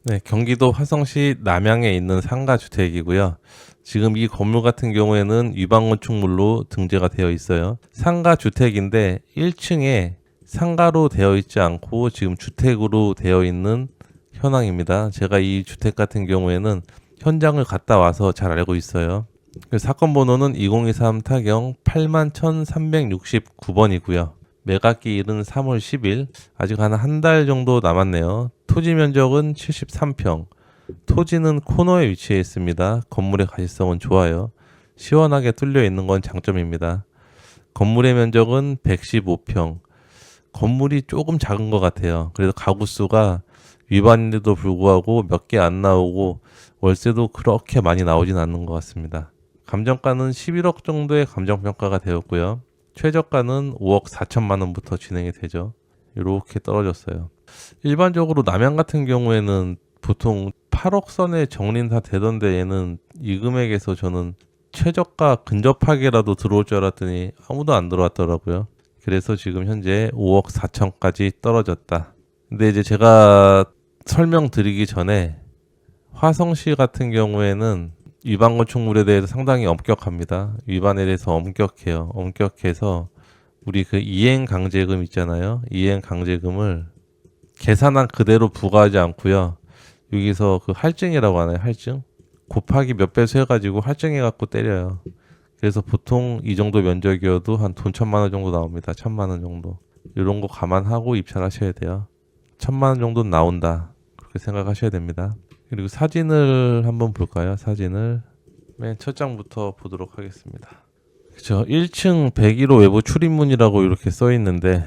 네, 경기도 화성시 남양에 있는 상가주택이고요. 지금 이 건물 같은 경우에는 위반건축물로 등재가 되어 있어요. 상가주택인데 1층에 상가로 되어 있지 않고 지금 주택으로 되어 있는 현황입니다. 제가 이 주택 같은 경우에는 현장을 갔다 와서 잘 알고 있어요. 그 사건 번호는 2023 타경 81,369번이고요. 매각기일은 3월 10일, 아직 한 달 정도 남았네요. 토지 면적은 73평, 토지는 코너에 위치해 있습니다. 건물의 가시성은 좋아요. 시원하게 뚫려 있는 건 장점입니다. 건물의 면적은 115평, 건물이 조금 작은 것 같아요. 그래서 가구 수가 위반인데도 불구하고 몇 개 안 나오고 월세도 그렇게 많이 나오진 않는 것 같습니다. 감정가는 11억 정도의 감정평가가 되었고요. 최저가는 5억 4천만 원부터 진행이 되죠. 이렇게 떨어졌어요. 일반적으로 남양 같은 경우에는 보통 8억 선에 정리는 다 되던데 얘는 이 금액에서 저는 최저가 근접하게라도 들어올 줄 알았더니 아무도 안 들어왔더라고요. 그래서 지금 현재 5억 4천까지 떨어졌다. 근데 이제 제가 설명드리기 전에 화성시 같은 경우에는 위반 건축물에 대해서 상당히 엄격합니다. 위반에 대해서 엄격해요. 엄격해서 우리 그 이행 강제금 있잖아요. 이행 강제금을 계산한 그대로 부과하지 않고요. 여기서 그 할증이라고 하나요? 할증? 곱하기 몇 배수 해가지고 할증해 갖고 때려요. 그래서 보통 이 정도 면적이어도 한 돈 1,000만 원 정도 나옵니다. 1,000만 원 정도. 이런 거 감안하고 입찰하셔야 돼요. 1,000만 원 정도는 나온다. 그렇게 생각하셔야 됩니다. 그리고 사진을 한번 볼까요? 사진을 맨 첫 장부터 보도록 하겠습니다. 그쵸. 1층 101호 외부 출입문이라고 이렇게 써 있는데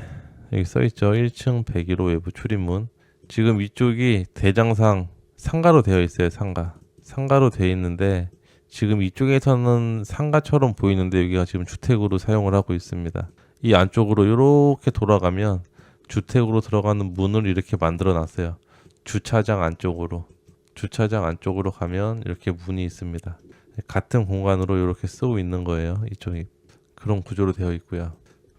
여기 써 있죠. 1층 101호 외부 출입문. 지금 이쪽이 대장상 상가로 되어 있어요. 상가로 되어 있는데 지금 이쪽에서는 상가처럼 보이는데 여기가 지금 주택으로 사용을 하고 있습니다. 이 안쪽으로 이렇게 돌아가면 주택으로 들어가는 문을 이렇게 만들어 놨어요. 주차장 안쪽으로 가면 이렇게 문이 있습니다. 같은 공간으로 이렇게 쓰고 있는 거예요. 이쪽이 그런 구조로 되어 있고요.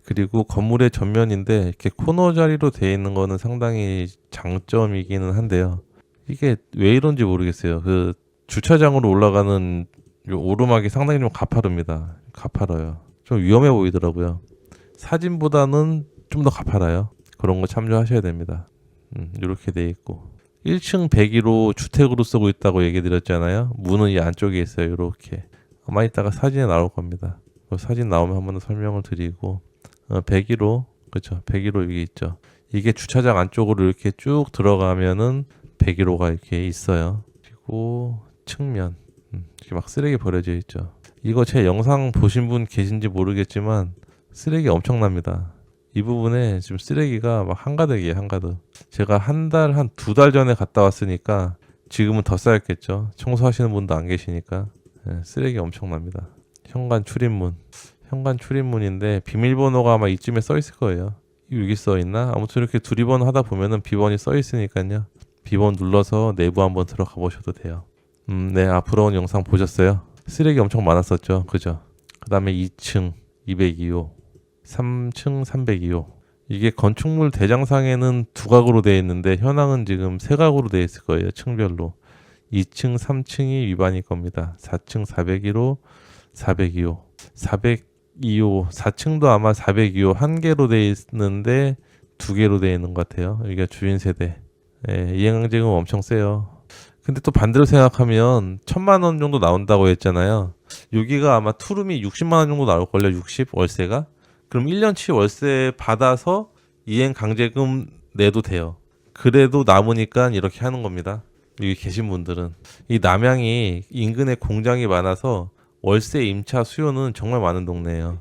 그리고 건물의 전면인데 이렇게 코너 자리로 되어 있는 거는 상당히 장점이기는 한데요. 이게 왜 이런지 모르겠어요. 그 주차장으로 올라가는 요 오르막이 상당히 좀 가파릅니다. 가파라요. 좀 위험해 보이더라고요. 사진보다는 좀 더 가파라요. 그런 거 참조하셔야 됩니다. 이렇게 돼 있고 1층 101호 주택으로 쓰고 있다고 얘기 드렸잖아요. 문은 이 안쪽에 있어요. 이렇게 아마 이따가 사진에 나올 겁니다. 그 사진 나오면 한번 더 설명을 드리고 101호 그렇죠. 101호 여기 있죠. 이게 주차장 안쪽으로 이렇게 쭉 들어가면은 101호가 이렇게 있어요. 그리고 측면 이렇게 막 쓰레기 버려져 있죠. 이거 제 영상 보신 분 계신지 모르겠지만 쓰레기 엄청납니다. 이 부분에 지금 쓰레기가 막 한가득이에요. 한가득. 제가 한 두 달 전에 갔다 왔으니까 지금은 더 쌓였겠죠. 청소하시는 분도 안 계시니까. 쓰레기 엄청납니다. 현관 출입문인데 비밀번호가 아마 이쯤에 써 있을 거예요. 여기 써 있나? 아무튼 이렇게 두리번 하다 보면은 비번이 써 있으니까요. 비번 눌러서 내부 한번 들어가 보셔도 돼요. 네, 앞으로 온 영상 보셨어요? 쓰레기 엄청 많았었죠. 그죠? 그 다음에 2층 202호, 3층 302호. 이게 건축물 대장상에는 두 각으로 되어 있는데 현황은 지금 세 각으로 되어 있을 거예요. 층별로. 2층, 3층이 위반일 겁니다. 4층 401호, 402호. 402호, 4층도 아마 402호 한 개로 되어 있는데 두 개로 되어 있는 것 같아요. 여기가 주인 세대. 이행강제금 엄청 세요. 근데 또 반대로 생각하면 1,000만 원 정도 나온다고 했잖아요. 여기가 아마 투룸이 60만 원 정도 나올걸요. 60 월세가. 그럼 1년치 월세 받아서 이행 강제금 내도 돼요. 그래도 남으니까 이렇게 하는 겁니다. 여기 계신 분들은 이 남양이 인근에 공장이 많아서 월세 임차 수요는 정말 많은 동네예요.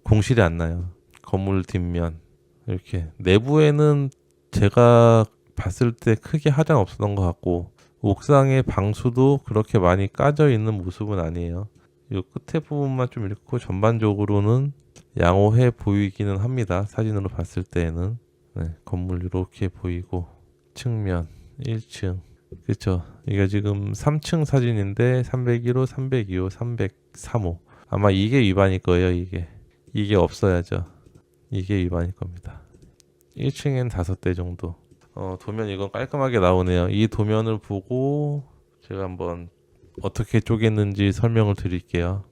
공실이 안 나요. 건물 뒷면 이렇게 내부에는 제가 봤을 때 크게 하장 없었던 것 같고 옥상의 방수도 그렇게 많이 까져 있는 모습은 아니에요. 이 끝에 부분만 좀 잃고 전반적으로는 양호해 보이기는 합니다. 사진으로 봤을 때에는 건물 이렇게 보이고 측면 1층 그렇죠. 이게 지금 3층 사진인데 301호, 302호, 303호 아마 이게 위반일 거예요. 이게 없어야죠. 이게 위반일 겁니다. 1층엔 5대 정도. 도면 이건 깔끔하게 나오네요. 이 도면을 보고 제가 한번 어떻게 쪼갰는지 설명을 드릴게요.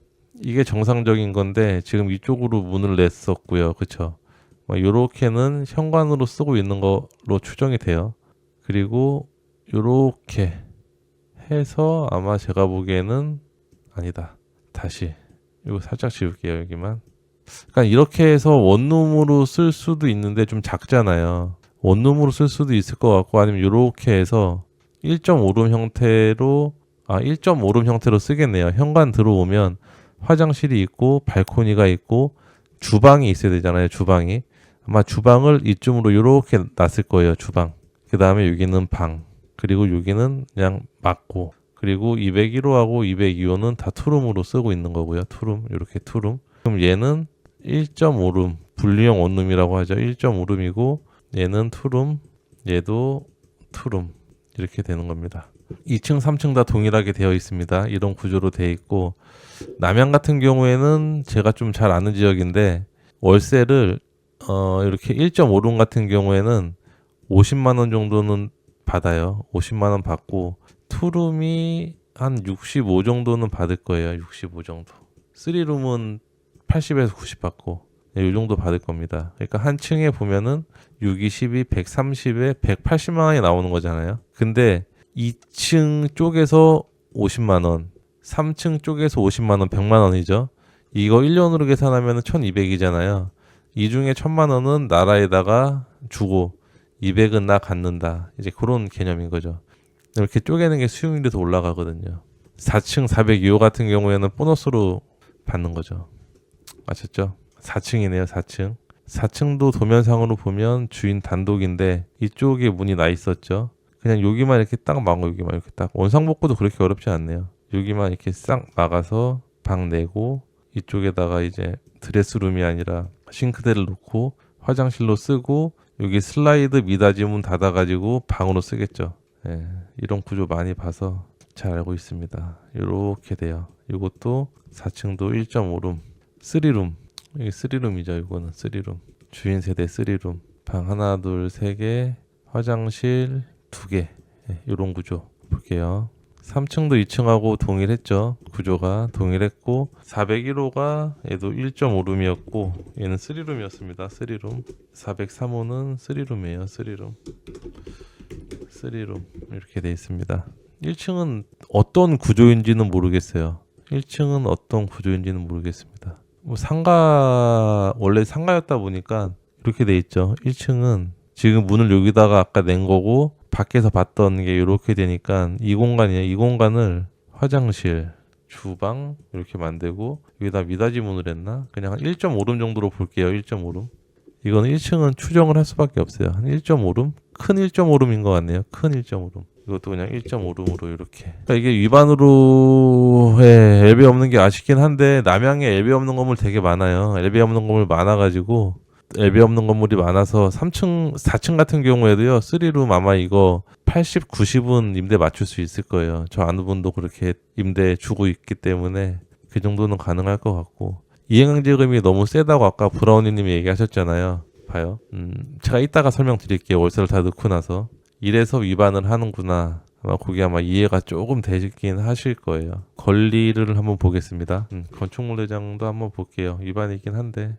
이게 정상적인 건데 지금 이쪽으로 문을 냈었고요. 그쵸? 요렇게는 현관으로 쓰고 있는 거로 추정이 돼요. 그리고 요렇게 해서 아마 제가 보기에는 아니다. 다시 이거 살짝 지울게요. 여기만. 그러니까 이렇게 해서 원룸으로 쓸 수도 있는데 좀 작잖아요. 원룸으로 쓸 수도 있을 것 같고 아니면 이렇게 해서 1.5룸 형태로 1.5룸 형태로 쓰겠네요. 현관 들어오면 화장실이 있고 발코니가 있고 주방이 있어야 되잖아요. 주방이. 아마 주방을 이쯤으로 이렇게 놨을 거예요. 주방. 그 다음에 여기는 방. 그리고 여기는 그냥 막고. 그리고 201호하고 202호는 다 투룸으로 쓰고 있는 거고요. 투룸. 이렇게 투룸. 그럼 얘는 1.5룸. 분리형 원룸이라고 하죠. 1.5룸이고 얘는 투룸. 얘도 투룸. 이렇게 되는 겁니다. 2층, 3층 다 동일하게 되어 있습니다. 이런 구조로 되어 있고 남양 같은 경우에는 제가 좀 잘 아는 지역인데 월세를 이렇게 1.5룸 같은 경우에는 50만 원 정도는 받아요. 50만 원 받고 투룸이 한 65 정도는 받을 거예요. 65 정도. 3룸은 80에서 90 받고 이 정도 받을 겁니다. 그러니까 한 층에 보면은 6, 22, 130에 180만 원이 나오는 거잖아요. 근데 2층 쪽에서 50만 원, 3층 쪽에서 50만 원, 100만 원이죠. 이거 1년으로 계산하면 1200이잖아요. 이 중에 1000만 원은 나라에다가 주고 200은 나 갖는다. 이제 그런 개념인 거죠. 이렇게 쪼개는 게 수익률이 더 올라가거든요. 4층 402호 같은 경우에는 보너스로 받는 거죠. 아셨죠? 4층이네요. 4층. 4층도 도면상으로 보면 주인 단독인데 이쪽에 문이 나 있었죠. 그냥 여기만 이렇게 딱 막고 여기만 이렇게 딱 원상복구도 그렇게 어렵지 않네요. 여기만 이렇게 싹 막아서 방 내고 이쪽에다가 이제 드레스룸이 아니라 싱크대를 놓고 화장실로 쓰고 여기 슬라이드 미닫이 문 닫아가지고 방으로 쓰겠죠. 예, 이런 구조 많이 봐서 잘 알고 있습니다. 이렇게 돼요. 이것도 4층도 1.5룸, 3룸. 이게 3룸이죠. 이거는 3룸. 주인 세대 3룸. 방 하나, 둘, 세 개, 화장실 2개. 예, 이런 구조 볼게요. 3층도 2층하고 동일했죠. 구조가 동일했고 401호가 얘도 1.5룸이었고 얘는 3룸이었습니다. 3룸. 403호는 3룸이에요. 3룸. 3룸 이렇게 돼 있습니다. 1층은 어떤 구조인지는 모르겠어요. 1층은 어떤 구조인지는 모르겠습니다. 원래 상가였다 보니까 이렇게 돼 있죠. 1층은 지금 문을 여기다가 아까 낸 거고 밖에서 봤던 게 이렇게 되니까 이 공간이에요. 이 공간을 화장실, 주방 이렇게 만들고 여기다 미닫이 문을 했나? 그냥 한 1.5룸 정도로 볼게요. 1.5룸. 이건 1층은 추정을 할 수밖에 없어요. 한 1.5룸? 큰 1.5룸인 것 같네요. 큰 1.5룸. 이것도 그냥 1.5룸으로 이렇게. 그러니까 이게 위반으로 엘베 없는 게 아쉽긴 한데 남양에 엘베 없는 건물 되게 많아요. 엘베 없는 건물 많아가지고 엘베 없는 건물이 많아서 3층, 4층 같은 경우에도요. 3룸 아마 이거 80, 90은 임대 맞출 수 있을 거예요. 저 아는 분도 그렇게 임대 주고 있기 때문에 그 정도는 가능할 것 같고 이행강제금이 너무 세다고 아까 브라우니님이 얘기하셨잖아요. 봐요. 제가 이따가 설명드릴게요. 월세를 다 넣고 나서 이래서 위반을 하는구나. 아마 이해가 조금 되긴 하실 거예요. 권리를 한번 보겠습니다. 건축물 대장도 한번 볼게요. 위반이긴 한데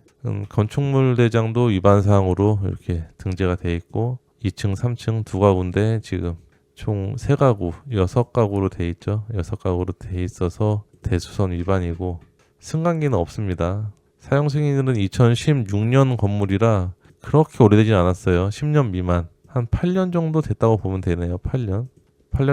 건축물 대장도 위반 사항으로 이렇게 등재가 돼 있고 2층, 3층 두 가구인데 지금 총 3가구, 6가구로 돼 있죠. 6가구로 돼 있어서 대수선 위반이고 승강기는 없습니다. 사용 승인은 2016년 건물이라 그렇게 오래되진 않았어요. 10년 미만. 한 8년 정도 됐다고 보면 되네요. 8년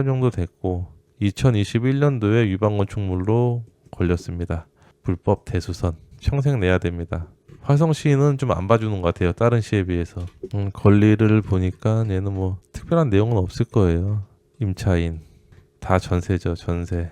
정도 됐고 2021년도에 위반 건축물로 걸렸습니다. 불법 대수선. 평생 내야 됩니다. 화성시는 좀 안 봐주는 것 같아요. 다른 시에 비해서. 권리를 보니까 얘는 뭐 특별한 내용은 없을 거예요. 임차인. 다 전세죠. 전세.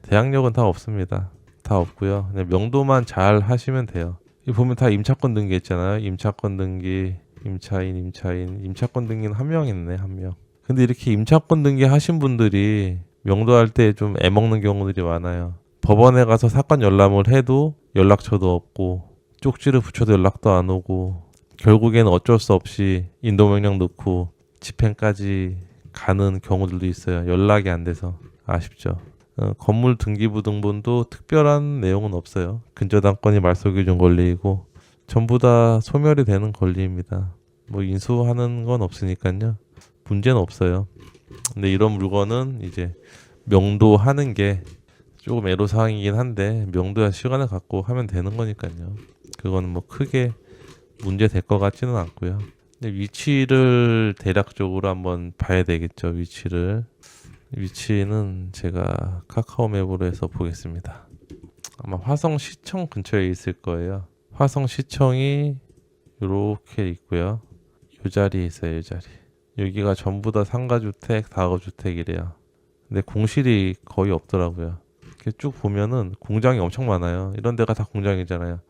대항력은 다 없습니다. 다 없고요. 그냥 명도만 잘 하시면 돼요. 이 보면 다 임차권 등기 있잖아요. 임차권 등기, 임차권 등기는 한 명 있네, 한 명. 근데 이렇게 임차권 등기 하신 분들이 명도할 때 좀 애먹는 경우들이 많아요. 법원에 가서 사건 열람을 해도 연락처도 없고 쪽지를 붙여도 연락도 안 오고 결국에는 어쩔 수 없이 인도명령 넣고 집행까지 가는 경우들도 있어요. 연락이 안 돼서 아쉽죠. 건물 등기부등본도 특별한 내용은 없어요. 근저당권이 말소기준 권리이고 전부 다 소멸이 되는 권리입니다. 뭐 인수하는 건 없으니까요. 문제는 없어요. 근데 이런 물건은 이제 명도하는 게 조금 애로사항이긴 한데 명도야 시간을 갖고 하면 되는 거니까요. 그거는 뭐 크게 문제 될 것 같지는 않고요. 근데 위치를 대략적으로 한번 봐야 되겠죠. 위치는 제가 카카오맵으로 해서 보겠습니다. 아마 화성시청 근처에 있을 거예요. 화성시청이 이렇게 있고요. 이 자리에 있어요. 이 자리. 여기가 전부 다 상가주택, 다가구주택이래요. 근데 공실이 거의 없더라고요. 이렇게 쭉 보면은 공장이 엄청 많아요. 이런 데가 다 공장이잖아요.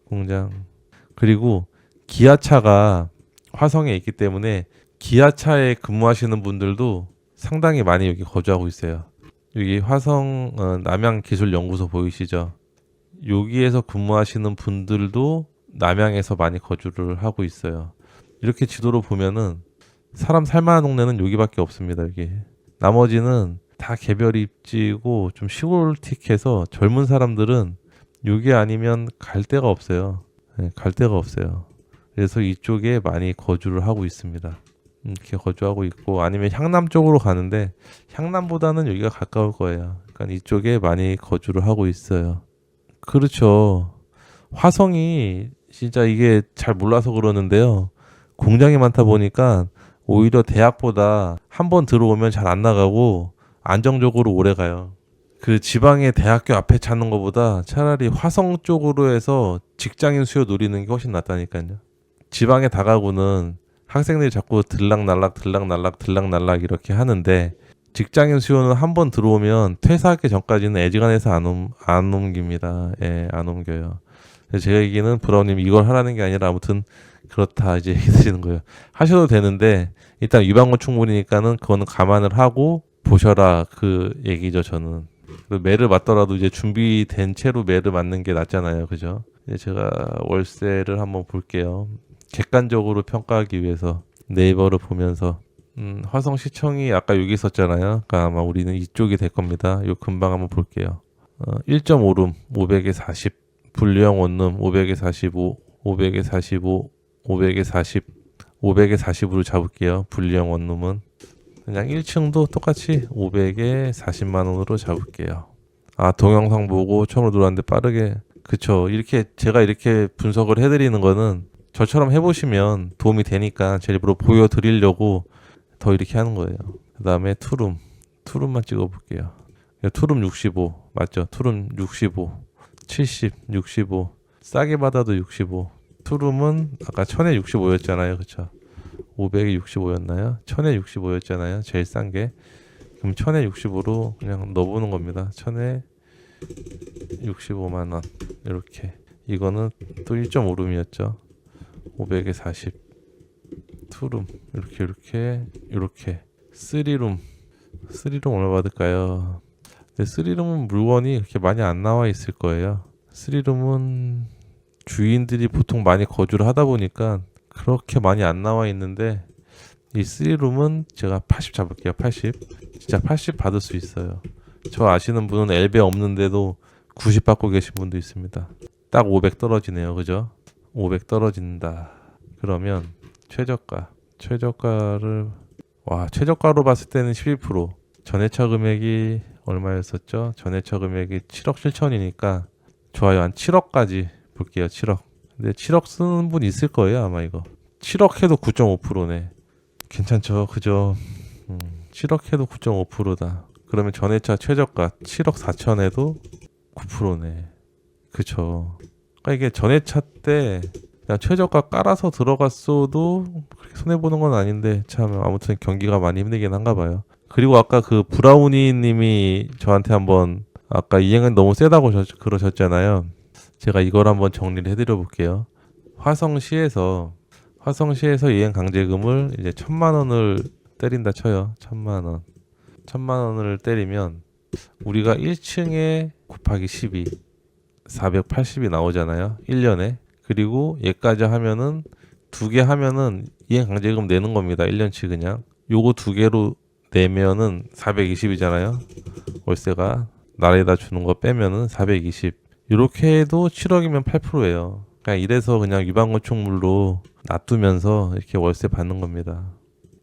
공장. 그리고 기아차가 화성에 있기 때문에 기아차에 근무하시는 분들도 상당히 많이 여기 거주하고 있어요. 여기 화성 남양기술연구소 보이시죠? 여기에서 근무하시는 분들도 남양에서 많이 거주를 하고 있어요. 이렇게 지도로 보면은 사람 살만한 동네는 여기밖에 없습니다. 여기. 나머지는 다 개별 입지고 좀 시골틱해서 젊은 사람들은 여기 아니면 갈 데가 없어요. 네, 갈 데가 없어요. 그래서 이쪽에 많이 거주를 하고 있습니다. 이렇게 거주하고 있고 아니면 향남 쪽으로 가는데 향남보다는 여기가 가까울 거예요. 그러니까 이쪽에 많이 거주를 하고 있어요. 그렇죠. 화성이 진짜 이게 잘 몰라서 그러는데요. 공장이 많다 보니까 오히려 대학보다 한 번 들어오면 잘 안 나가고 안정적으로 오래 가요. 그 지방의 대학교 앞에 찾는 것보다 차라리 화성 쪽으로 해서 직장인 수요 노리는 게 훨씬 낫다니까요. 지방의 다가구는 학생들이 자꾸 들락날락 이렇게 하는데 직장인 수요는 한 번 들어오면 퇴사하기 전까지는 애지간해서 안 옮깁니다. 예, 안 옮겨요. 제 얘기는 브라운님 이걸 하라는 게 아니라 아무튼 그렇다 이제 해드리는 거예요. 하셔도 되는데 일단 위반건 충분이니까는 그거는 감안을 하고 보셔라 그 얘기죠. 저는 매를 맞더라도 이제 준비된 채로 매를 맞는 게 낫잖아요. 그죠? 이제 제가 월세를 한번 볼게요. 객관적으로 평가하기 위해서 네이버를 보면서 화성시청이 아까 여기 있었잖아요. 그러니까 아마 우리는 이쪽이 될 겁니다. 요 금방 한번 볼게요. 1.5룸 500에 40 분리형 원룸 500에 45 500에 45 500에 40 500에 40으로 잡을게요. 분리형 원룸은 그냥 1층도 똑같이 500에 40만 원으로 잡을게요. 아 동영상 보고 처음으로 들어왔는데 빠르게 그쵸. 이렇게 제가 이렇게 분석을 해드리는 거는 저처럼 해보시면 도움이 되니까 제 일부러 보여드리려고 더 이렇게 하는 거예요. 그 다음에 투룸만 찍어볼게요. 투룸 65 맞죠? 투룸 65 70 65 싸게 받아도 65 투룸은 아까 1000에 65였잖아요. 그쵸? 500에 65였나요? 1000에 65였잖아요. 제일 싼 게. 그럼 1000에 65로 그냥 넣어보는 겁니다. 1000에 65만 원 이렇게. 이거는 또 1.5룸이었죠. 500에 40 투룸 이렇게 3룸 얼마 받을까요? 근데 3룸은 물건이 그렇게 많이 안 나와 있을 거예요. 3룸은 주인들이 보통 많이 거주를 하다 보니까 그렇게 많이 안 나와 있는데 이 3룸은 제가 80 잡을게요. 80 진짜 80 받을 수 있어요. 저 아시는 분은 엘베 없는데도 90 받고 계신 분도 있습니다. 딱 500 떨어지네요. 그죠? 500 떨어진다. 그러면 최저가를 최저가로 봤을 때는 12% 전회차 금액이 얼마였었죠? 전회차 금액이 7억 7천이니까 좋아요. 한 7억까지 볼게요. 7억. 근데 7억 쓰는 분 있을 거예요. 아마 이거 7억 해도 9.5%네. 괜찮죠? 그죠? 7억 해도 9.5%다. 그러면 전회차 최저가 7억 4천 해도 9%네. 그쵸. 그러니까 이게 전회차 때 그냥 최저가 깔아서 들어갔어도 그렇게 손해보는 건 아닌데 참 아무튼 경기가 많이 힘들긴 한가 봐요. 그리고 아까 그 브라우니 님이 저한테 한번 아까 이행은 너무 세다고 그러셨잖아요. 제가 이걸 한번 정리를 해드려 볼게요. 화성시에서 이행 강제금을 이제 1000만 원을 때린다 쳐요. 1000만 원. 1000만 원을 때리면 우리가 1층에 곱하기 12 480이 나오잖아요. 1년에. 그리고 얘까지 하면은 2개 하면은 이행강제금 내는 겁니다. 1년치 그냥. 요거 2개로 내면은 420이잖아요. 월세가 나라에다 주는 거 빼면은 420. 이렇게 해도 7억이면 8%예요. 그냥 이래서 그냥 위반건축물로 놔두면서 이렇게 월세 받는 겁니다.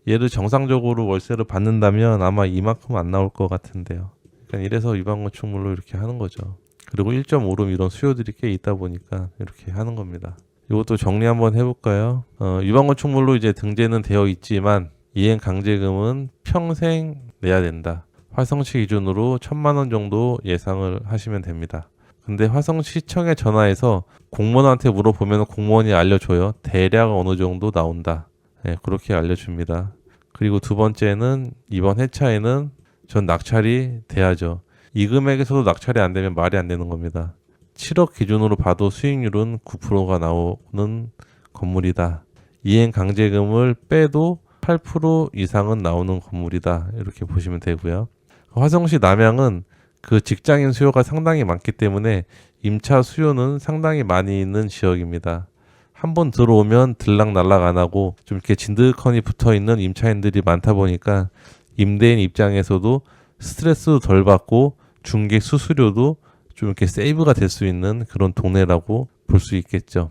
얘를 정상적으로 월세를 받는다면 아마 이만큼 안 나올 것 같은데요. 그러니까 이래서 위반건축물로 이렇게 하는 거죠. 그리고 1.5룸 이런 수요들이 꽤 있다 보니까 이렇게 하는 겁니다. 이것도 정리 한번 해볼까요? 위반건축물로 이제 등재는 되어 있지만 이행 강제금은 평생 내야 된다. 화성시 기준으로 1,000만 원 정도 예상을 하시면 됩니다. 근데 화성시청에 전화해서 공무원한테 물어보면 공무원이 알려줘요. 대략 어느 정도 나온다. 네, 그렇게 알려줍니다. 그리고 두 번째는 이번 해차에는 전 낙찰이 돼야죠. 이 금액에서도 낙찰이 안 되면 말이 안 되는 겁니다. 7억 기준으로 봐도 수익률은 9%가 나오는 건물이다. 이행 강제금을 빼도 8% 이상은 나오는 건물이다. 이렇게 보시면 되고요. 화성시 남양은 그 직장인 수요가 상당히 많기 때문에 임차 수요는 상당히 많이 있는 지역입니다. 한번 들어오면 들락날락 안 하고 좀 이렇게 진득하니 붙어 있는 임차인들이 많다 보니까 임대인 입장에서도 스트레스도 덜 받고 중개 수수료도 좀 이렇게 세이브가 될 수 있는 그런 동네라고 볼 수 있겠죠.